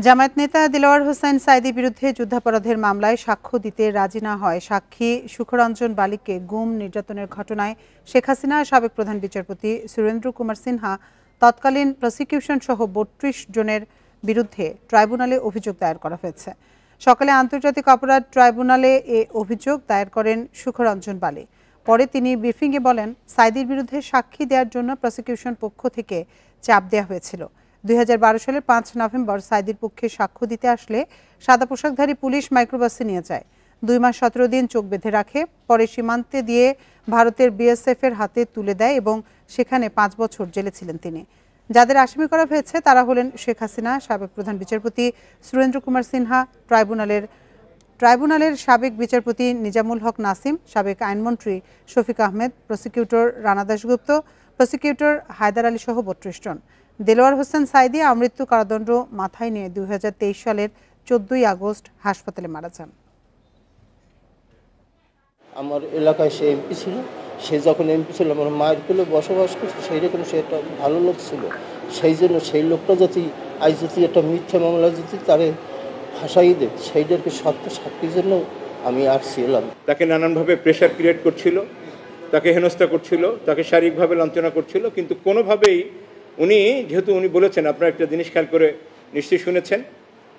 জামায়াত নেতা দেলোয়ার হোসেন সাঈদীর বিরুদ্ধে যুদ্ধাপরাধের মামলায় সাক্ষ্য দিতে রাজি না হয় সাক্ষী সুখরঞ্জন বালিককে গুম নির্যাতনের ঘটনায় শেখ হাসিনা সাবেক প্রধান বিচারপতি সুরেন্দ্র কুমার সিনহা তৎকালীন প্রসিকিউশন সহ ৩২ জনের বিরুদ্ধে ট্রাইব্যুনালে অভিযোগ দায়ের করা হয়েছে। সকালে আন্তর্জাতিক অপরাধ ট্রাইব্যুনালে এ অভিযোগ দায়ের করেন সুখরঞ্জন বালি। পরে তিনি ব্রিফিংয়ে বলেন, সাঈদীর বিরুদ্ধে সাক্ষী দেওয়ার জন্য প্রসিকিউশন পক্ষ থেকে চাপ দেওয়া হয়েছিল। ২০১২ সালের ৫ নভেম্বর সাঈদীর পক্ষে সাক্ষ্য দিতে আসলে সাদা পোশাকধারী পুলিশ মাইক্রোবাসে নিয়ে যায়। ২ মাস ১৭ দিন চোখ বেঁধে রাখে, পরে সীমান্তে দিয়ে ভারতের বিএসএফের হাতে তুলে দেয় এবং সেখানে ৫ বছর জেলে ছিলেন তিনি। যাদের আসামি করা হয়েছে তারা হলেন শেখ হাসিনা, সাবেক প্রধান বিচারপতি সুরেন্দ্র কুমার সিনহা, ট্রাইব্যুনালের সাবেক বিচারপতি নিজামুল হক নাসিম, সাবেক আইনমন্ত্রী শফিক আহমেদ, প্রসিকিউটর রানা দাশগুপ্ত, প্রসিকিউটর হায়দার আলী সহ ৩২ জন। দেলোয়ার হোসেন সাঈদী আমৃত্যু কারাদণ্ড মাথায় নিয়ে ২০২৩ সালের ১৪ই আগস্ট হাসপাতালে মারা যান। আমার এলাকায় সে এমপি ছিল, সে যখন এমপি ছিল আমার মায়ের কোলে বসবাস করছে, সেই রকম সে একটা ভালো লোক ছিল। সেই জন্য সেই লোকটা যদি আজ যদি একটা মিথ্যা মামলা যদি তারে ফাঁসাই দেয়, সেইটাকে সত্য সাক্ষীর জন্য আমি আসছি এলাম। তাকে নানানভাবে প্রেশার ক্রিয়েট করছিল, তাকে হেনস্থা করছিল, তাকে শারীরিকভাবে লাঞ্ছনা করছিল, কিন্তু কোনোভাবেই উনি যেহেতু উনি বলেছেন, আপনারা একটা জিনিস খেয়াল করে নিশ্চয়ই শুনেছেন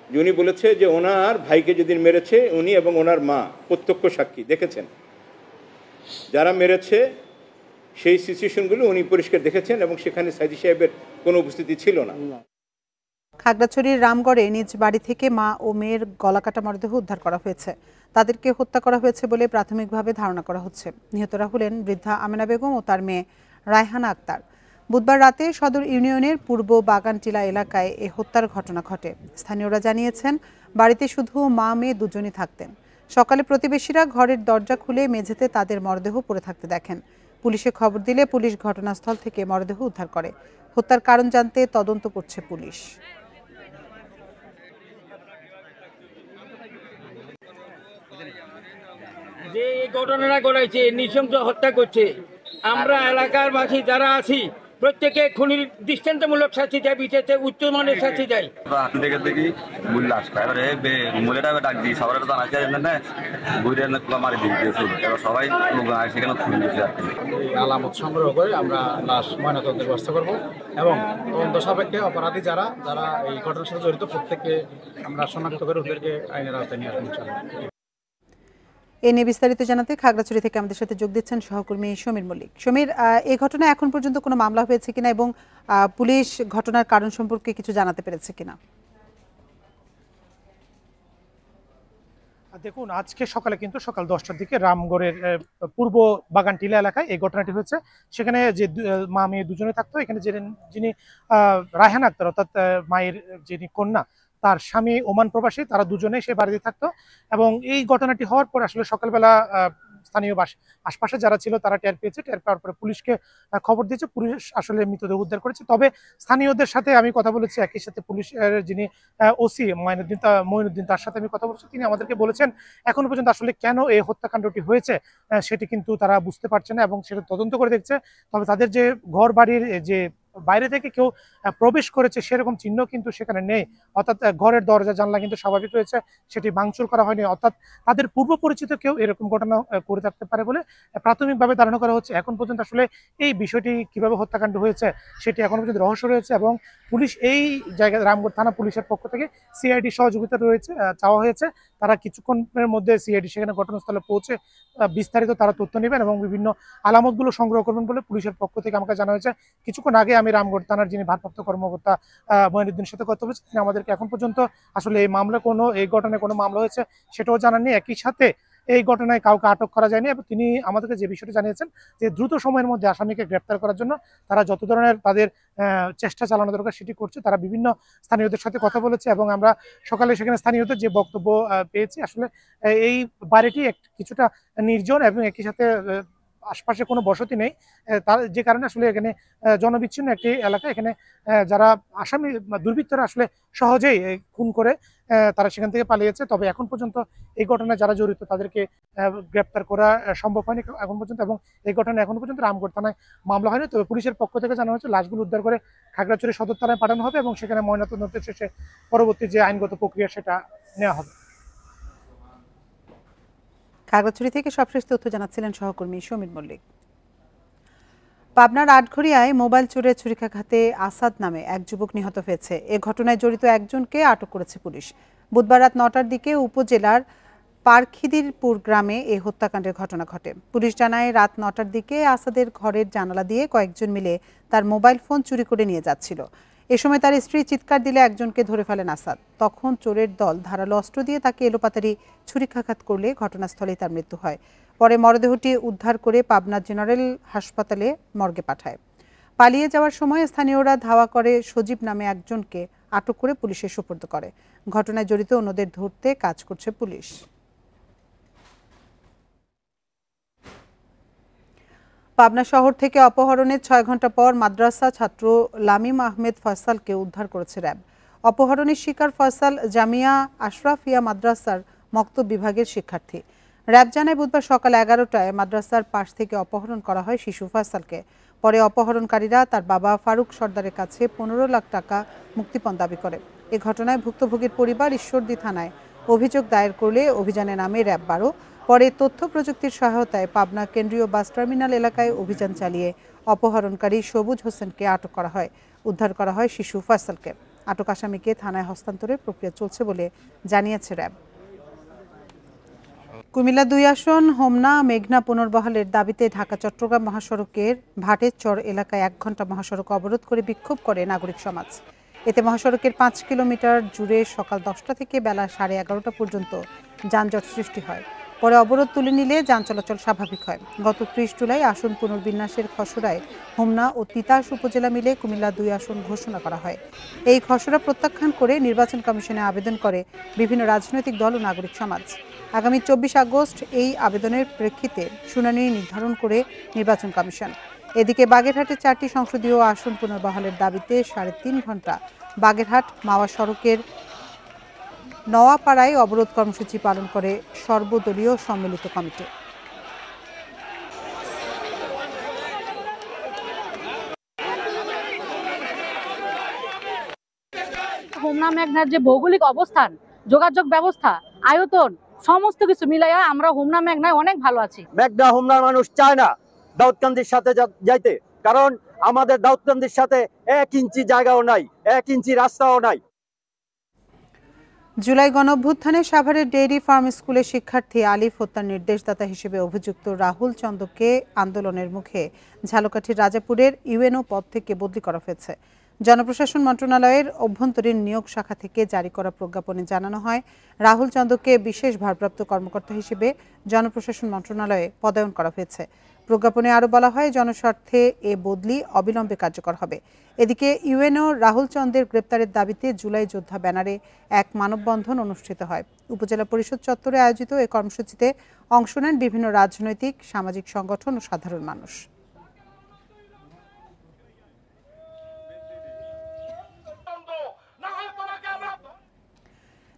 যে উনি বলেছে যে ওনার ভাইকে যেদিন মেরেছে উনি এবং ওনার মা প্রত্যক্ষ সাক্ষী দেখেছেন। যারা মেরেছে সেই সিচুয়েশনগুলো উনি পরিষ্কার দেখেছেন এবং সেখানে সাঈদী সাহেবের কোনো উপস্থিতি ছিল না। খাগড়াছড়ির রামগড়ে নিজ বাড়ি থেকে মা ও মেয়ের গলাকাটা মরদেহ উদ্ধার করা হয়েছে। তাদেরকে হত্যা করা হয়েছে বলে প্রাথমিকভাবে ধারণা করা হচ্ছে। নিহতরা হলেন বৃদ্ধা আমেনা বেগম ও তার মেয়ে রায়হানা আক্তার। বুধবার রাতে সদর ইউনিয়নের পূর্ব বাগানটিলা এলাকায় এ হত্যার ঘটনা ঘটে। স্থানীয়রা জানিয়েছেন, বাড়িতে শুধু মা মেয়ে দুজনই থাকতেন। সকালে প্রতিবেশীরা ঘরের দরজা খুলে মেঝেতে তাদের মরদেহ পড়ে থাকতে দেখেন। পুলিশে খবর দিলে পুলিশ ঘটনাস্থল থেকে মরদেহ উদ্ধার করে। হত্যার কারণ জানতে তদন্ত করছে পুলিশ। যে এই ঘটনাটা ঘটাইছে, নৃশংস হত্যা করছে, আমরা এলাকার বাসী যারা আছি প্রত্যেকে খুনির দৃষ্টান্তমূলক শাস্তি চাই, বিশেষ উচ্চমানের শাস্তি চাই। দেখে দেখি লাশ এবারে মহিলাটা ডাক দিই সবার জানাচ্ছে মারি দিয়েছে, এবার সবাই লোক সেখানে খুলে দিয়েছে। আলামত সংগ্রহ করে আমরা লাশ ময়নাতদন্তের ব্যবস্থা করব এবং তদন্ত সাপেক্ষে অপরাধী যারা যারা এই ঘটনার সাথে জড়িত প্রত্যেককে আমরা শনাক্ত করে ওদেরকে আইনের আওতায় নিয়ে আসবো। এ নিয়ে বিস্তারিত জানাতে খাগড়াছড়ি থেকে আমাদের সাথে যোগ দিচ্ছেন সহকর্মী সমীর মল্লিক। সমীর, এই ঘটনায় এখন পর্যন্ত কোনো মামলা হয়েছে কিনা এবং পুলিশ ঘটনার কারণ সম্পর্কে কিছু জানাতে পেরেছে কিনা? দেখুন, আজকে সকালে কিন্তু সকাল 10টার দিকে রামগড়ের পূর্ব বাগানটিলা এলাকায় এই ঘটনাটি হয়েছে। সেখানে যে মা মেয়ে দুজনে থাকতো, এখানে যিনি রায়হানা আক্তার অর্থাৎ মায়ের যিনি কন্যা, তার স্বামী ওমান প্রবাসী, তারা দুজনে সে বাড়িতে থাকতো। এবং এই ঘটনাটি হওয়ার পর আসলে সকালবেলা স্থানীয় আশপাশে যারা ছিল তারা টের পেয়েছে। টের পাওয়ার পরে পুলিশকে খবর দিয়েছে। পুলিশ আসলে মৃতদেহ উদ্ধার করেছে। তবে স্থানীয়দের সাথে আমি কথা বলেছি, একই সাথে পুলিশের যিনি ওসি মঈনুদ্দিন তার সাথে আমি কথা বলেছি। তিনি আমাদেরকে বলেছেন এখনো পর্যন্ত আসলে কেন এই হত্যাকাণ্ডটি হয়েছে সেটি কিন্তু তারা বুঝতে পারছে না এবং সেটা তদন্ত করে দেখছে। তবে তাদের যে ঘর বাড়ির যে বাইরে থেকে কেউ প্রবেশ করেছে সেরকম চিহ্ন কিন্তু সেখানে নেই, অর্থাৎ ঘরের দরজা জানলা কিন্তু স্বাভাবিক রয়েছে, সেটি ভাঙচুর করা হয়নি। অর্থাৎ তাদের পূর্ব পরিচিত কেউ এরকম ঘটনা করে থাকতে পারে বলে প্রাথমিকভাবে ধারণা করা হচ্ছে। এখন পর্যন্ত আসলে এই বিষয়টি কিভাবে হত্যাকাণ্ড হয়েছে সেটি এখন পর্যন্ত রহস্য রয়েছে এবং পুলিশ এই জায়গায় রামগড় থানা পুলিশের পক্ষ থেকে সিআইডি সহযোগিতা রয়েছে, চাওয়া হয়েছে। তারা কিছুক্ষণের মধ্যে সিআইডি সেখানে ঘটনাস্থলে পৌঁছে বিস্তারিত তারা তথ্য নেবেন এবং বিভিন্ন আলামতগুলো সংগ্রহ করবেন বলে পুলিশের পক্ষ থেকে আমাকে জানা হয়েছে। কিছুক্ষণ আগে আমি রামগড় থানার যিনি ভারপ্রাপ্ত কর্মকর্তা মঈনুদ্দিনের সাথে কথা বলেছি, তিনি আমাদেরকে এখন পর্যন্ত আসলে এই ঘটনায় কোনো মামলা হয়েছে সেটাও জানাননি। একই সাথে এই ঘটনায় কাউকে আটক করা যায়নি এবং তিনি আমাদেরকে যে বিষয়টি জানিয়েছেন যে দ্রুত সময়ের মধ্যে আসামিকে গ্রেপ্তার করার জন্য তারা যত ধরনের তাদের চেষ্টা চালানো দরকার সেটি করছে। তারা বিভিন্ন স্থানীয়দের সাথে কথা বলেছে এবং আমরা সকালে সেখানে স্থানীয়দের যে বক্তব্য পেয়েছি, আসলে এই বাড়িটি কিছুটা নির্জন এবং একই সাথে আশপাশে কোনো বসতি নেই, তার যে কারণে আসলে এখানে জনবিচ্ছিন্ন একটি এলাকা। এখানে যারা আসামি দুর্বৃত্তরা আসলে সহজেই খুন করে তারা সেখান থেকে পালিয়েছে। তবে এখন পর্যন্ত এই ঘটনায় যারা জড়িত তাদেরকে গ্রেপ্তার করা সম্ভব হয়নি এখন পর্যন্ত, এবং এই ঘটনায় এখন পর্যন্ত রামগড় থানায় মামলা হয়নি। তবে পুলিশের পক্ষ থেকে জানানো হচ্ছে লাশগুলো উদ্ধার করে খাগড়াছড়ি সদর থানায় পাঠানো হবে এবং সেখানে ময়নাতদন্ত শেষে পরবর্তী যে আইনগত প্রক্রিয়া সেটা নেওয়া হবে। খাগড়াছড়ি থেকে সবশেষ তথ্য জানাচ্ছিলেন সহকর্মী সমীর মল্লিক। পাবনার আটঘরিয়ায় মোবাইল চোরে ছুরিকাঘাতে আসাদ নামে এক যুবক নিহত হয়েছে। এ ঘটনায় জড়িত একজনকে আটক করেছে পুলিশ। বুধবার রাত ৯টার দিকে উপজেলার পারখিদিরপুর গ্রামে এই হত্যাকাণ্ডের ঘটনা ঘটে। পুলিশ জানায় রাত ৯টার দিকে আসাদের ঘরের জানালা দিয়ে কয়েকজন মিলে তার মোবাইল ফোন চুরি করে নিয়ে যাচ্ছিল। এ সময় তার স্ত্রী চিৎকার দিলে একজনকে ধরে ফেলেন আসাদ। তখন চোরের দল ধারালো অস্ত্র দিয়ে তাকে এলোপাতাড়ি ছুরিকাঘাত করলে ঘটনাস্থলেই তার মৃত্যু হয়। পরে মরদেহটি উদ্ধার করে পাবনা জেনারেল হাসপাতালে মর্গে পাঠায়। পালিয়ে যাওয়ার সময় স্থানীয়রা ধাওয়া করে সজীব নামে একজনকে আটক করে পুলিশে সোপর্দ করে। ঘটনায় জড়িত অন্যদের ধরতে কাজ করছে পুলিশ। পাবনা শহর থেকে অপহরণের ৬ ঘন্টা পর মাদ্রাসা ছাত্র লামিম আহমেদ ফয়সালকে উদ্ধার করেছে র্যাব। অপহরণের শিকার ফয়সাল জামিয়া আশরাফিয়া মাদ্রাসার মক্তব বিভাগের শিক্ষার্থী। র্যাব জানায় বুধবার সকাল ১১টায় মাদ্রাসার পাশ থেকে অপহরণ করা হয় শিশু ফয়সালকে। পরে অপহরণকারীরা তার বাবা ফারুক সর্দারের কাছে ১৫ লাখ টাকা মুক্তিপণ দাবি করে। এ ঘটনায় ভুক্তভোগীর পরিবার ঈশ্বরদী থানায় অভিযোগ দায়ের করলে অভিযানে নামে র্যাব ১২। পরে তথ্য প্রযুক্তির সহায়তায় পাবনা কেন্দ্রীয় বাস টার্মিনাল এলাকায় অভিযান চালিয়ে অপহরণকারী সবুজ হোসেনকে আটক করা হয়। উদ্ধার করা হয় শিশু ফয়সালকে। আটক আসামিকে থানায় হস্তান্তরের প্রক্রিয়া চলছে বলে জানিয়েছে র্যাব। কুমিল্লা ২ আসন হোমনা মেঘনা পুনর্বহালের দাবিতে ঢাকা চট্টগ্রাম মহাসড়কের ভাটের চর এলাকায় ১ ঘন্টা মহাসড়ক অবরোধ করে বিক্ষোভ করে নাগরিক সমাজ। এতে মহাসড়কের ৫ কিলোমিটার জুড়ে সকাল ১০টা থেকে বেলা ১১:৩০ পর্যন্ত যানজট সৃষ্টি হয়। পরে অবরোধ তুলে নিলে যান চলাচল স্বাভাবিক হয়। গত ৩০ জুলাই আসন পুনর্বিন্যাসের খসড়ায় হোমনা ও তিতাস উপজেলা মিলে কুমিল্লা ২ আসন ঘোষণা করা হয়। এই খসড়া প্রত্যাখ্যান করে নির্বাচন কমিশনে আবেদন করে বিভিন্ন রাজনৈতিক দল ও নাগরিক সমাজ। আগামী ২৪ আগস্ট এই আবেদনের প্রেক্ষিতে শুনানি নির্ধারণ করে নির্বাচন কমিশন। এদিকে বাগেরহাটের ৪টি সংসদীয় আসন পুনর্বহালের দাবিতে ৩.৫ ঘন্টা বাগেরহাট মাওয়া সড়কের নওয়াপাড়ায় অবরোধ কর্মসূচি পালন করে সর্বদলীয় সম্মিলিত কমিটি। হোমনা মেঘনার যে ভৌগোলিক অবস্থান, যোগাযোগ ব্যবস্থা, আয়তন সমস্ত কিছু মিলাইয়া আমরা হোমনা মেঘনায় অনেক ভালো আছি। মেঘনা হোমনার মানুষ চায় না দাউদকান্দির সাথে যাইতে, কারণ আমাদের দাউদকান্দির সাথে ১ ইঞ্চি জায়গাও নাই, ১ ইঞ্চি রাস্তাও নাই। জুলাই গণঅভ্যুত্থানে সাভারের ডেইরি ফার্ম স্কুলের শিক্ষার্থী আলিফ হত্যার নির্দেশদাতা হিসেবে অভিযুক্ত রাহুল চন্দ্রকে আন্দোলনের মুখে ঝালকাঠির রাজাপুরের ইউএনও পদ থেকে বদলি করা হয়েছে। জনপ্রশাসন মন্ত্রণালয়ের অভ্যন্তরীণ নিয়োগ শাখা থেকে জারি করা প্রজ্ঞাপনে জানানো হয়, রাহুল চন্দ্রকে বিশেষ ভারপ্রাপ্ত কর্মকর্তা হিসেবে জনপ্রশাসন মন্ত্রণালয়ে পদায়ন করা হয়েছে। প্রজ্ঞাপনে আরও বলা হয়, জনস্বার্থে এ বদলি অবিলম্বে কার্যকর হবে। এদিকে ইউএনও রাহুল চন্দ্রের গ্রেপ্তারের দাবিতে জুলাই যোদ্ধা ব্যানারে এক মানববন্ধন অনুষ্ঠিত হয়। উপজেলা পরিষদ চত্বরে আয়োজিত এই কর্মসূচিতে অংশ নেন বিভিন্ন রাজনৈতিক সামাজিক সংগঠন ও সাধারণ মানুষ।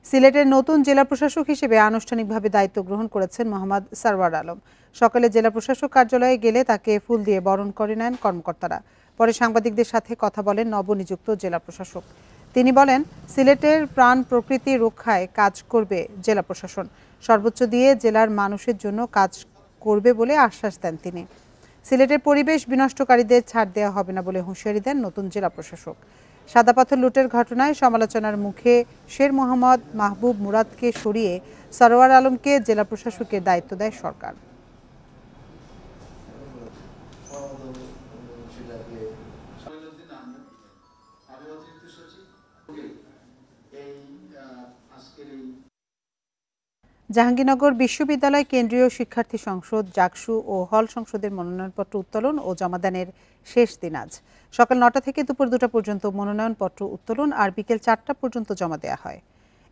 সিলেটের নতুন জেলা প্রশাসক হিসেবে আনুষ্ঠানিকভাবে দায়িত্ব গ্রহণ করেছেন মোহাম্মদ সরওয়ার আলম। সকালে জেলা প্রশাসক কার্যালয়ে গেলে তাকে ফুল দিয়ে বরণ করে নেন কর্মকর্তারা। পরে সাংবাদিকদের সাথে কথা বলেন নবনিযুক্ত জেলা প্রশাসক। তিনি বলেন, সিলেটের প্রাণ প্রকৃতি রক্ষায় কাজ করবে জেলা প্রশাসন, সর্বোচ্চ দিয়ে জেলার মানুষের জন্য কাজ করবে বলে আশ্বাস দেন তিনি। সিলেটের পরিবেশ বিনষ্টকারীদের ছাড় দেওয়া হবে না বলে হুঁশিয়ারি দেন নতুন জেলা প্রশাসক। সাদা পাথর লুটের ঘটনায় সমালোচনার মুখে শের মোহাম্মদ মাহবুব মুরাদকে সরিয়ে সরওয়ার আলমকে জেলা প্রশাসকের দায়িত্ব দেয় সরকার। জাহাঙ্গীরনগর বিশ্ববিদ্যালয় কেন্দ্রীয় শিক্ষার্থী সংসদ জাকসু ও হল সংসদের মনোনয়নপত্র উত্তোলন ও জমাদানের শেষ দিন আজ। সকাল ৯টা থেকে দুপুর ২টা পর্যন্ত মনোনয়নপত্র উত্তোলন আর বিকেল ৪টা পর্যন্ত জমা দেওয়া হয়।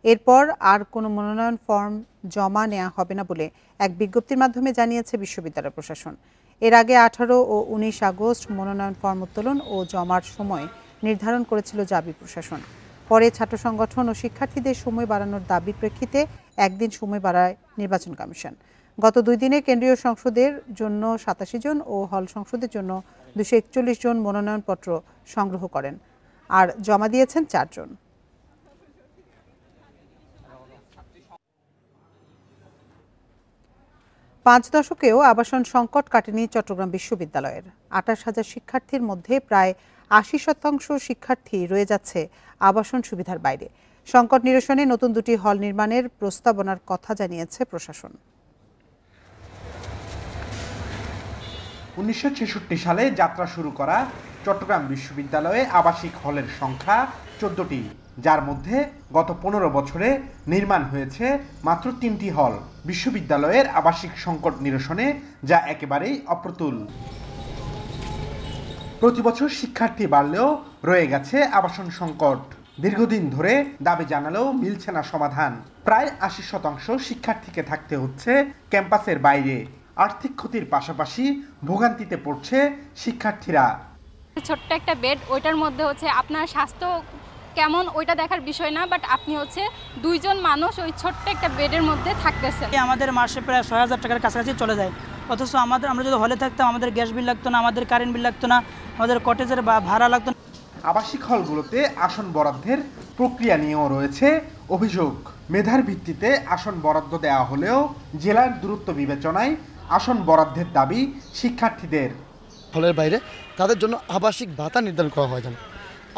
এরপর আর কোনো মনোনয়ন ফর্ম জমা নেওয়া হবে না বলে এক বিজ্ঞপ্তির মাধ্যমে জানিয়েছে বিশ্ববিদ্যালয় প্রশাসন। এর আগে 18 ও 19 আগস্ট মনোনয়ন ফরম উত্তোলন ও জমার সময় নির্ধারণ করেছিল জাবি প্রশাসন। পরে ছাত্র সংগঠন ও শিক্ষার্থীদের সময় বাড়ানোর দাবির প্রেক্ষিতে একদিন সময় বাড়ায় নির্বাচন কমিশন। গত 2 দিনে কেন্দ্রীয় সংসদের জন্য 87 জন ও হল সংসদের জন্য 241 জন মনোনয়নপত্র সংগ্রহ করেন, আর জমা দিয়েছেন 4 জন। পাঁচ দশকেও আবাসন সংকট কাটেনি চট্টগ্রাম বিশ্ববিদ্যালয়ের। 28,000 শিক্ষার্থীর মধ্যে প্রায় 80% শিক্ষার্থী রয়ে যাচ্ছে আবাসন সুবিধার বাইরে। সংকট নিরসনে নতুন 2টি হল নির্মাণের প্রস্তাবনার কথা জানিয়েছে প্রশাসন। 1966 সালে যাত্রা শুরু করা চট্টগ্রাম বিশ্ববিদ্যালয়ে আবাসিক হলের সংখ্যা 14টি, যার মধ্যে গত 15 বছরে নির্মাণ হয়েছে মাত্র 3টি হল। বিশ্ববিদ্যালয়ের আবাসিক সংকট নিরসনে যা একেবারেই অপ্রতুল। প্রতি বছর শিক্ষার্থী বাড়লেও রয়ে গেছে আবাসন সংকট। দীর্ঘদিন ধরে দাবি জানালেও মিলছে না সমাধান। প্রায় 80% শিক্ষার্থীকে থাকতে হচ্ছে ক্যাম্পাসের বাইরে। আর্থিক ক্ষতির পাশাপাশি ভোগান্তিতে পড়ছে শিক্ষার্থীরা। ছোট্ট একটা বেড, ওইটার মধ্যে হচ্ছে আপনার স্বাস্থ্য কেমন ওইটা দেখার বিষয় না, বাট আপনি হচ্ছে 2 জন মানুষ ওই ছোট্ট একটা বেডের মধ্যে থাকতেছে। আমাদের মাসে প্রায় 6,000 টাকার কাছাকাছি চলে যায়, অথচ আমরা যদি হলে থাকতাম আমাদের গ্যাস বিল লাগতো না, আমাদের কারেন্ট বিল লাগতো না, আমাদের কটেজের ভাড়া লাগতো না। আবাসিক হলগুলোতে আসন বরাদ্দের প্রক্রিয়া নিয়েও রয়েছে অভিযোগ। মেধার ভিত্তিতে আসন বরাদ্দ দেওয়া হলেও জেলার দূরত্ব বিবেচনায় আসন বরাদ্দের দাবি শিক্ষার্থীদের। হলের বাইরে তাদের জন্য আবাসিক ভাতা নির্ধারণ করা হয় না।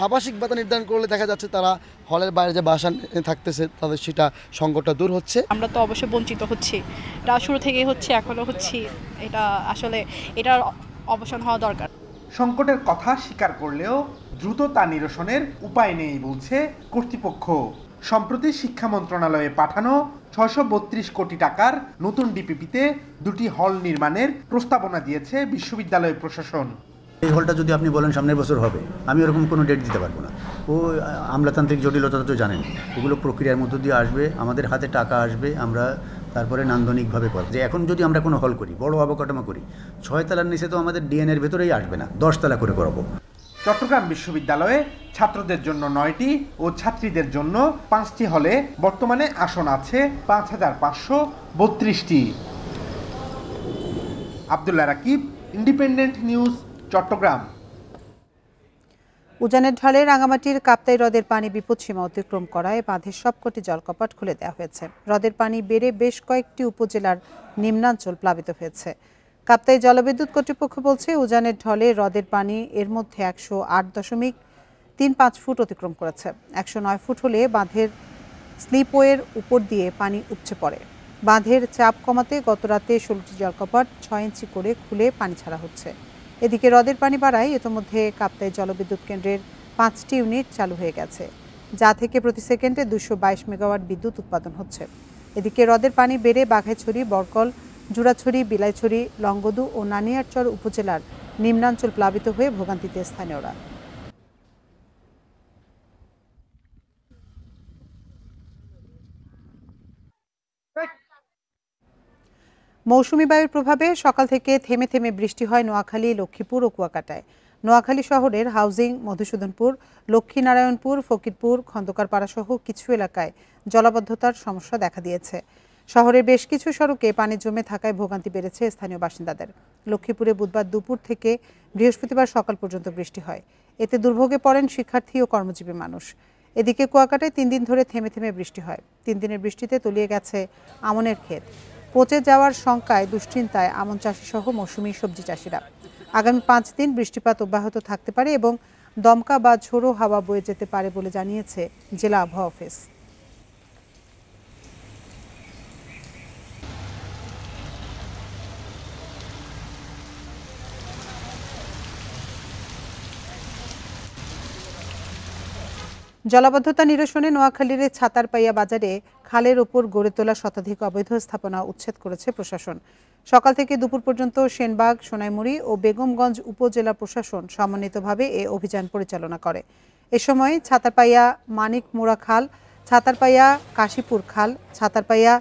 আবাসিক ভাতা নির্ধারণ করলে দেখা যাচ্ছে তারা হলের বাইরে যে বাসা থাকতেছে তাদের সেটা সংকটটা দূর হচ্ছে। আমরা তো অবশ্যই বঞ্চিত হচ্ছি, এটা শুরু থেকেই হচ্ছে, এখনও হচ্ছি। এটা আসলে এটার অবসান হওয়া দরকার। সংকটের কথা স্বীকার করলেও দ্রুত তা নিরসনের উপায় নেই বলছে কর্তৃপক্ষ। সম্প্রতি শিক্ষা মন্ত্রণালয়ে পাঠানো 632 কোটি টাকার নতুন ডিপিপিতে 2টি হল নির্মাণের প্রস্তাবনা দিয়েছে বিশ্ববিদ্যালয় প্রশাসন। এই হলটা যদি আপনি বলেন সামনের বছর হবে, আমি ওরকম কোনো ডেট দিতে পারবো না। ও আমলাতান্ত্রিক জটিলতা তো জানেন, ওগুলো প্রক্রিয়ার মধ্য দিয়ে আসবে, আমাদের হাতে টাকা আসবে, আমরা তারপরে নান্দনিকভাবে করব। যে এখন যদি আমরা কোনো হল করি, বড় অবকাঠামো করি, 6 তলার নিচে তো আমাদের ডিএনএর ভেতরেই আসবে না, 10 তলা করে করবো। চট্টগ্রাম বিশ্ববিদ্যালয়ে ছাত্রদের জন্য 9টি ও ছাত্রীদের জন্য 5টি হলে বর্তমানে আসন আছে 5,532টি। Abdullah Rakib, independent news, Chattogram. উজানের ঢলে রাঙামাটির কাপ্তাই হ্রদের পানি বিপদসীমা অতিক্রম করায় বাঁধের সবকটি জলকপাট খুলে দেওয়া হয়েছে। হ্রদের পানি বেড়ে বেশ কয়েকটি উপজেলার নিম্নাঞ্চল প্লাবিত হয়েছে। কাপ্তাই জলবিদ্যুৎ কর্তৃপক্ষ বলছে, উজানের ঢলে হ্রদের পানি এর মধ্যে 108.35 ফুট অতিক্রম করেছে। 109 ফুট হলে বাঁধের স্লিপওয়ের উপর দিয়ে পানি উপচে পড়ে। বাঁধের চাপ কমাতে গতরাতে 16টি জলকপাট 6 ইঞ্চি করে খুলে পানি ছাড়া হচ্ছে। এদিকে হ্রদের পানি বাড়ায় ইতোমধ্যে কাপ্তাই জলবিদ্যুৎ কেন্দ্রের 5টি ইউনিট চালু হয়ে গেছে, যা থেকে প্রতি সেকেন্ডে 222 মেগাওয়াট বিদ্যুৎ উৎপাদন হচ্ছে। এদিকে হ্রদের পানি বেড়ে বাঘাইছড়ি, বরকল, জুরাছড়ি, বিলাইছড়ি, লংগদু ও নানিয়ারচর উপজেলার নিম্নাঞ্চল প্লাবিত হয়ে ভোগান্তিতে স্থানীয়রা। মৌসুমী বায়ুর প্রভাবে সকাল থেকে থেমে থেমে বৃষ্টি হয় নোয়াখালী, লক্ষ্মীপুর ও কুয়াকাটায়। নোয়াখালী শহরের হাউজিং, মধুসূদনপুর, লক্ষ্মীনারায়ণপুর, ফকিরপুর, খন্দকারপাড়া সহ কিছু এলাকায় জলাবদ্ধতার সমস্যা দেখা দিয়েছে। শহরের বেশ কিছু সড়কে পানি জমে থাকায় ভোগান্তি বেড়েছে স্থানীয় বাসিন্দাদের। লক্ষ্মীপুরে বুধবার দুপুর থেকে বৃহস্পতিবার সকাল পর্যন্ত বৃষ্টি হয়, এতে দুর্ভোগে পড়েন শিক্ষার্থী ও কর্মজীবী মানুষ। এদিকে কুয়াকাটায় 3 দিন ধরে থেমে থেমে বৃষ্টি হয়। 3 দিনের বৃষ্টিতে তলিয়ে গেছে আমনের ক্ষেত। পচে যাওয়ার শঙ্কায় দুশ্চিন্তায় আমন চাষি সহ মৌসুমী সবজি চাষিরা। আগামী 5 দিন বৃষ্টিপাত অব্যাহত থাকতে পারে এবং দমকা বা ঝোড়ো হাওয়া বয়ে যেতে পারে বলে জানিয়েছে জেলা আবহাওয়া অফিস। জলাবদ্ধতা নিরসনে নোয়াখালীর ছাতারপাইয়া বাজারে খালের ওপর গড়ে তোলা শতাধিক অবৈধ স্থাপনা উচ্ছেদ করেছে প্রশাসন। সকাল থেকে দুপুর পর্যন্ত সেনবাগ, সোনাইমুড়ি ও বেগমগঞ্জ উপজেলা প্রশাসন সমন্বিতভাবে এ অভিযান পরিচালনা করে। এ সময় ছাতারপাইয়া মানিকমুড়া খাল, ছাতারপাইয়া কাশীপুর খাল, ছাতারপাইয়া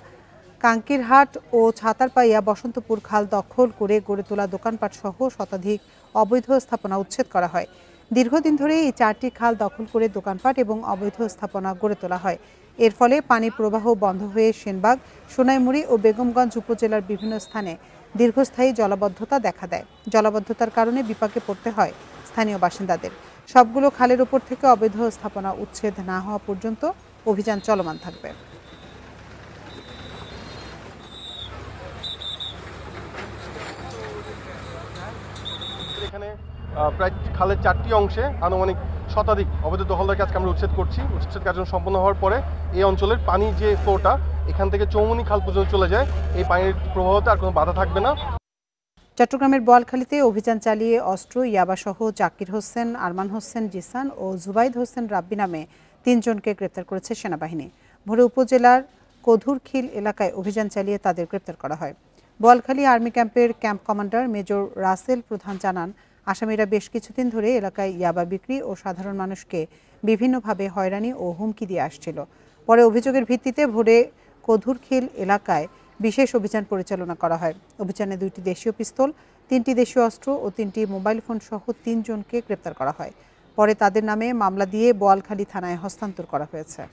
কাঙ্কিরহাট ও ছাতারপাইয়া বসন্তপুর খাল দখল করে গড়ে তোলা দোকানপাট সহ শতাধিক অবৈধ স্থাপনা উচ্ছেদ করা হয়। দীর্ঘদিন ধরে এই 4টি খাল দখল করে দোকানপাট এবং অবৈধ স্থাপনা গড়ে তোলা হয়। এর ফলে পানি প্রবাহ বন্ধ হয়ে সেনবাগ, সোনাইমুড়ি ও বেগমগঞ্জ উপজেলার বিভিন্ন স্থানে দীর্ঘস্থায়ী জলাবদ্ধতা দেখা দেয়। জলাবদ্ধতার কারণে বিপাকে পড়তে হয় স্থানীয় বাসিন্দাদের। সবগুলো খালের উপর থেকে অবৈধ স্থাপনা উচ্ছেদ না হওয়া পর্যন্ত অভিযান চলমান থাকবে। এখানে প্রায় খালের 4টি অংশে আনুমানিক শতাধিক অবৈধ দখলদার কাজকে আমরা উচ্ছেদ করছি। উচ্ছেদ কার্য সম্পন্ন হওয়ার পরে এই অঞ্চলের পানি যে ফ্লোটা এখান থেকে চৌমনি খাল পর্যন্ত চলে যায়, এই পানির প্রবাহতে আর কোনো বাধা থাকবে না। চট্টগ্রামের বোয়ালখালীতে অভিযান চালিয়ে অস্ত্র, ইয়াবাসহ জাকির হোসেন, আরমান হোসেন জিসান ও জুবাইদ হোসেন রাব্বি নামে 3 জনকে গ্রেপ্তার করেছে সেনাবাহিনী। ভোরে উপজেলার কধুরখিল এলাকায় অভিযান চালিয়ে তাদের গ্রেপ্তার করা হয়। বোয়ালখালী আর্মি ক্যাম্পের ক্যাম্প কমান্ডার মেজর রাসেল প্রধান জানান, আসামিরা বেশ কিছুদিন ধরে এলাকায় ইয়াবা বিক্রি ও সাধারণ মানুষকে বিভিন্নভাবে হয়রানি ও হুমকি দিয়ে আসছিল। পরে অভিযোগের ভিত্তিতে ভোরে কধুরখিল এলাকায় বিশেষ অভিযান পরিচালনা করা হয়। অভিযানে 2টি দেশীয় পিস্তল, 3টি দেশীয় অস্ত্র ও 3টি মোবাইল ফোন সহ 3 জনকে গ্রেপ্তার করা হয়। পরে তাদের নামে মামলা দিয়ে বোয়ালখালী থানায় হস্তান্তর করা হয়েছে।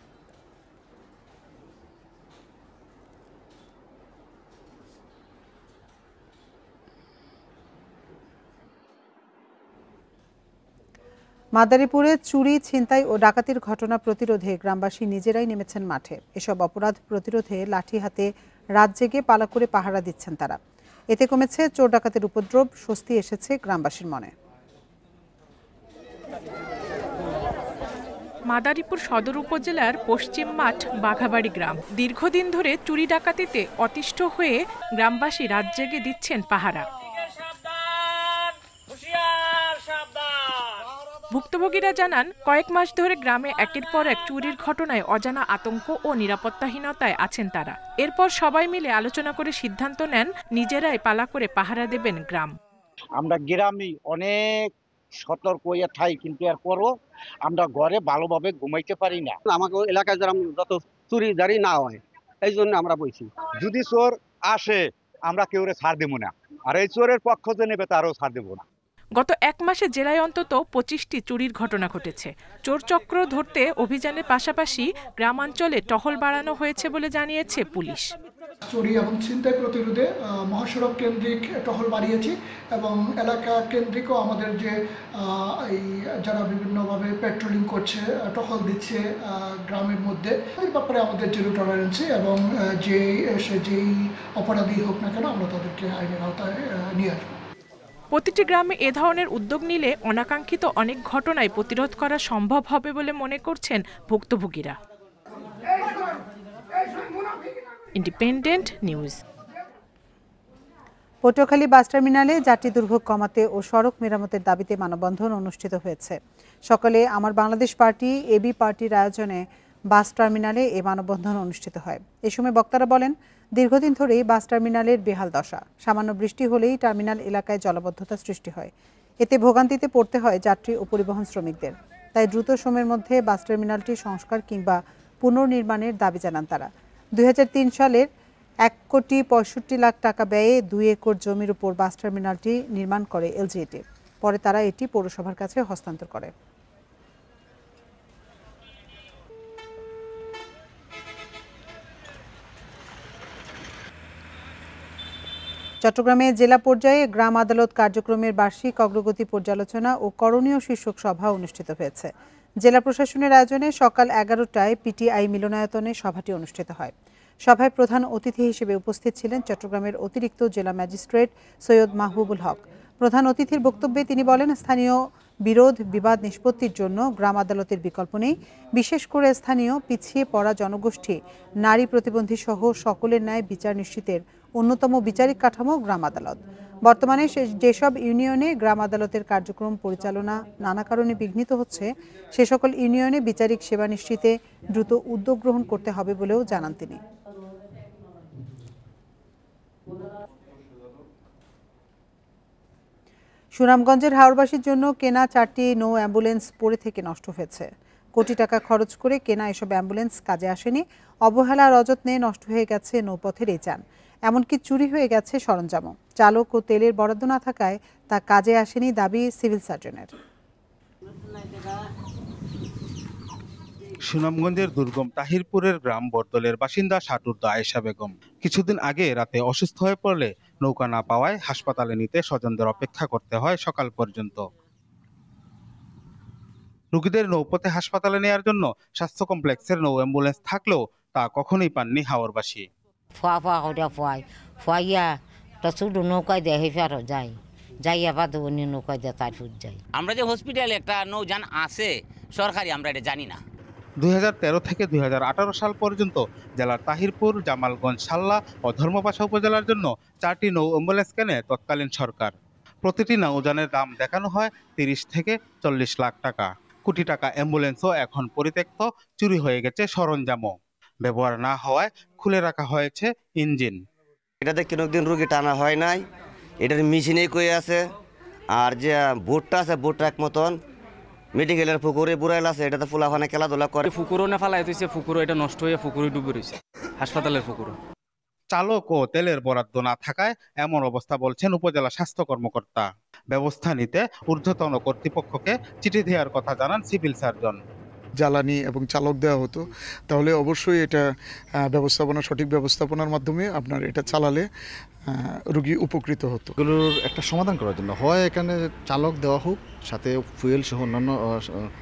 মাদারীপুরে চুরি, ছিনতাই ও ডাকাতির ঘটনা প্রতিরোধে গ্রামবাসী নিজেরাই নেমেছেন মাঠে। এসব অপরাধ প্রতিরোধে লাঠি হাতে রাত জেগে পালা করে পাহারা দিচ্ছেন তারা। এতে কমেছে চোর ডাকাতের উপদ্রব, স্বস্তি এসেছে গ্রামবাসীর মনে। মাদারীপুর সদর উপজেলার পশ্চিম মাঠ বাঘাবাড়ি গ্রাম। দীর্ঘদিন ধরে চুরি ডাকাতিতে অতিষ্ঠ হয়ে গ্রামবাসী রাত জেগে দিচ্ছেন পাহারা। ভুক্তভোগীরা জানান, কয়েক মাস ধরে গ্রামে একের পর এক চুরির ঘটনায় অজানা আতঙ্ক ও নিরাপত্তাহীনতায় আছেন তারা। এরপর সবাই মিলে আলোচনা করে সিদ্ধান্ত নেন নিজেরাই পালা করে পাহারা দেবেন গ্রাম। আমরা গ্রামে অনেক সতর্ক হয়ে থাকি, কিন্তু এরপরও আমরা ঘরে ভালোভাবে ঘুমাইতে পারি না। আমাকে এলাকায় যারা যত চুরি দাঁড়ি না হয়, এই জন্য আমরা বলছি, যদি চোর আসে আমরা কেউ ছাড় দেবো না, আর এই চোরের পক্ষ যে নেবে তারও ছাড় দেবো না। গত 1 মাসে জেলায় অন্তত 25টি চুরির ঘটনা ঘটেছে। চোর চক্র ধরতে অভিযানের পাশাপাশি গ্রামাঞ্চলে টহল বাড়ানো হয়েছে বলে জানিয়েছে পুলিশ। চুরি এবং ছিনতাই প্রতিরোধে মহাসড়ক কেন্দ্রিক টহল বাড়িয়েছি এবং এলাকা কেন্দ্রিকও আমাদের যে যারা বিভিন্নভাবে পেট্রোলিং করছে, টহল দিচ্ছে গ্রামের মধ্যে, এর ব্যাপারে আমাদের জিরো টলারেন্সি এবং যেই অপরাধী হোক না কেন আমরা তাদেরকে আইনের আওতায় নিয়ে আসবো। প্রতিটি গ্রামে এ ধরনের উদ্যোগ নিলে অনাকাঙ্ক্ষিত অনেক ঘটনায় প্রতিরোধ করা সম্ভব হবে বলে মনে করছেন ভুক্তভোগীরা। Independent news. পটুয়াখালী বাস টার্মিনালে যাত্রী দুর্ভোগ কমাতে ও সড়ক মেরামতের দাবিতে মানববন্ধন অনুষ্ঠিত হয়েছে। সকালে আমার বাংলাদেশ পার্টি, এবি পার্টির আয়োজনে বাস টার্মিনালে এই মানববন্ধন অনুষ্ঠিত হয়। এ সময় বক্তারা বলেন, দীর্ঘদিন ধরেই বাস টার্মিনালের বেহাল দশা। সামান্য বৃষ্টি হলেই টার্মিনাল এলাকায় জলাবদ্ধতা সৃষ্টি হয়। এতে ভোগান্তিতে পড়তে হয় যাত্রী ও পরিবহন শ্রমিকদের। তাই দ্রুত সময়ের মধ্যে বাস টার্মিনালটি সংস্কার কিংবা পুনর্নির্মাণের দাবি জানান তারা। 2003 সালের 1,65,00,000 টাকা ব্যয়ে 2 একর জমির উপর বাস টার্মিনালটি নির্মাণ করে এলজিইটি। পরে তারা এটি পৌরসভার কাছে হস্তান্তর করে। চট্টগ্রামে জেলা পর্যায়ে গ্রাম আদালত কার্যক্রমের বার্ষিক অগ্রগতি পর্যালোচনা ও করণীয় শীর্ষক সভা অনুষ্ঠিত হয়েছে। জেলা প্রশাসনের আয়োজনে সকাল 11টায় পিটিআই মিলনায়তনে সভাটি অনুষ্ঠিত হয়। সভায় প্রধান অতিথি হিসেবে উপস্থিত ছিলেন চট্টগ্রামের অতিরিক্ত জেলা ম্যাজিস্ট্রেট সৈয়দ মাহবুবুল হক। প্রধান অতিথির বক্তব্যে তিনি বলেন, স্থানীয় বিরোধ বিবাদ নিষ্পত্তির জন্য গ্রাম আদালতের বিকল্প নেই। বিশেষ করে স্থানীয় পিছিয়ে পড়া জনগোষ্ঠী, নারী প্রতিবন্ধী সহ সকলের ন্যায় বিচার নিশ্চিতের অন্যতম বিচারিক কাঠামো গ্রাম আদালত। বর্তমানে যেসব ইউনিয়নে গ্রাম আদালতের কার্যক্রম পরিচালনা নানা কারণে বিঘ্নিত হচ্ছে, সে সকল ইউনিয়নে বিচারিক সেবা নিশ্চিতে দ্রুত উদ্যোগ গ্রহণ করতে হবে বলেও জানান তিনি। সুনামগঞ্জের হাওড়বাসীর জন্য কেনা 4টি নৌ অ্যাম্বুলেন্স পড়ে থেকে নষ্ট হয়েছে। কোটি টাকা খরচ করে কেনা এসব অ্যাম্বুলেন্স কাজে আসেনি। অবহেলা আর অযত্নে নষ্ট হয়ে গেছে নৌপথের এই যান, এমনকি চুরি হয়ে গেছে সরঞ্জামও। চালক ও তেলের বরাদ্দ না থাকায় তা কাজে আসেনি দাবি সিভিল সার্জনের। সুনামগঞ্জের দুর্গম তাহিরপুরের গ্রাম বরদলের বাসিন্দা শাটুর্দা আয়েশা বেগম কিছুদিন আগে রাতে অসুস্থ হয়ে পড়লে নৌকা না পাওয়ায় হাসপাতালে নিতে স্বজনদের অপেক্ষা করতে হয় সকাল পর্যন্ত। রোগীদের নৌপথে হাসপাতালে নেওয়ার জন্য স্বাস্থ্য কমপ্লেক্সের নৌ অ্যাম্বুলেন্স থাকলেও তা কখনোই পাননি হাওরবাসী। নৌকায় দেয় ফেরত যায়, যাইয়া বাদ নৌকায় দেয় তার যাই। আমরা যে হসপিটালে একটা নৌযান আছে সরকারি, আমরা এটা জানি না। 2013 থেকে 2018 সাল পর্যন্ত জেলার তাহিরপুর, জামালগঞ্জ, সাল্লা ও ধর্মপাশা উপজেলার জন্য 4টি নৌ অ্যাম্বুলেন্স কেনে তৎকালীন সরকার। প্রতিটি নৌযানের দাম দেখানো হয় 30 থেকে 40 লাখ টাকা। কোটি টাকা অ্যাম্বুলেন্সও এখন পরিত্যক্ত, চুরি হয়ে গেছে সরঞ্জামও। ব্যবহার না হওয়ায় খুলে রাখা হয়েছে ইঞ্জিন। এটাতে কোনোদিন রোগী টানা হয় নাই, এটার মেশিনেই কয়ে আছে। আর যে বোটটা আছে, বোটটা এক মতন মেডিকেলের পুকুরে বুড়াইল আছে, এটাতে ফুলাফানে খেলাধুলা করে। পুকুরও না ফালাই হয়েছে, পুকুরও এটা নষ্ট হয়ে পুকুরে ডুবে রয়েছে, হাসপাতালের পুকুরও। চালক ও তেলের বরাদ্দ না থাকায় এমন অবস্থা বলছেন উপজেলা স্বাস্থ্য কর্মকর্তা। ব্যবস্থা নিতে ঊর্ধ্বতন কর্তৃপক্ষকে চিঠি দেওয়ার কথা জানান সিভিল সার্জন। জ্বালানি এবং চালক দেওয়া হতো, তাহলে অবশ্যই এটা সঠিক ব্যবস্থাপনার মাধ্যমে আপনার এটা চালালে রোগী উপকৃত হতো। এগুলোর একটা সমাধান করার জন্য হয় এখানে চালক দেওয়া হোক, সাথে ফুয়েল সহ অন্যান্য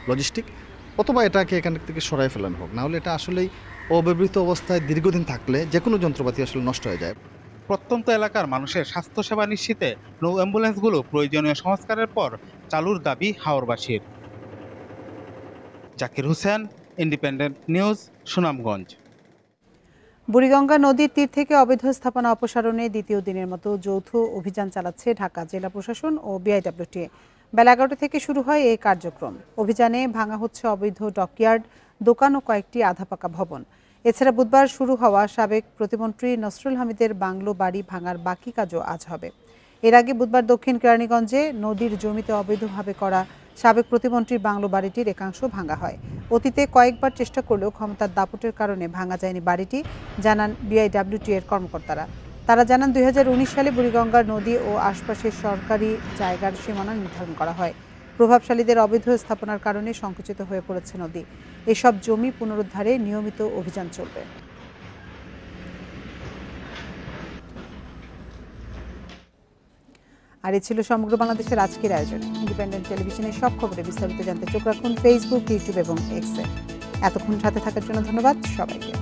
লজিস্টিক, অথবা এটাকে এখান থেকে সরাই ফেলানো হোক। নাহলে এটা আসলেই অব্যবহৃত অবস্থায় দীর্ঘদিন থাকলে যে কোনো যন্ত্রপাতি আসলে নষ্ট হয়ে যায়। প্রত্যন্ত এলাকার মানুষের স্বাস্থ্যসেবা নিশ্চিতে নৌ অ্যাম্বুলেন্সগুলো প্রয়োজনীয় সংস্কারের পর চালুর দাবি হাওরবাসীর। Zakir Hossain, independent news, Sunamganj. বুড়িগঙ্গা নদীর তীর থেকে অবৈধ স্থাপনা অপসারণে দ্বিতীয় দিনের মতো যৌথ অভিযান চালাচ্ছে ঢাকা জেলা প্রশাসন ও বিআইডব্লিউটিএ। বেলা 11টা থেকে শুরু হয় এই কার্যক্রম। অভিযানে ভাঙা হচ্ছে অবৈধ ডকইয়ার্ড, দোকান ও কয়েকটি আধাপাকা ভবন। এছাড়া বুধবার শুরু হওয়া সাবেক প্রতিমন্ত্রী নসরুল হামিদের বাংলো বাড়ি ভাঙার বাকি কাজও আজ হবে। এর আগে বুধবার দক্ষিণ কেরানীগঞ্জে নদীর জমিতে অবৈধভাবে করা সাবেক প্রতিমন্ত্রীর বাংলো বাড়িটির একাংশ ভাঙা হয়। অতীতে কয়েকবার চেষ্টা করলেও ক্ষমতার দাপটের কারণে ভাঙা যায়নি বাড়িটি, জানান বিআইডব্লিউটিএ এর কর্মকর্তারা। তারা জানান 2019 সালে বুড়িগঙ্গার নদী ও আশপাশের সরকারি জায়গার সীমানা নির্ধারণ করা হয়। প্রভাবশালীদের অবৈধ স্থাপনার কারণে সংকুচিত হয়ে পড়েছে নদী। এসব জমি পুনরুদ্ধারে নিয়মিত অভিযান চলবে। আর এই ছিল সমগ্র বাংলাদেশের আজকের আয়োজন। ইন্ডিপেন্ডেন্ট টেলিভিশনের সব খবরে বিস্তারিত জানতে চোখ রাখুন ফেসবুক, ইউটিউব এবং এক্সে। এতক্ষণ সাথে থাকার জন্য ধন্যবাদ সবাইকে।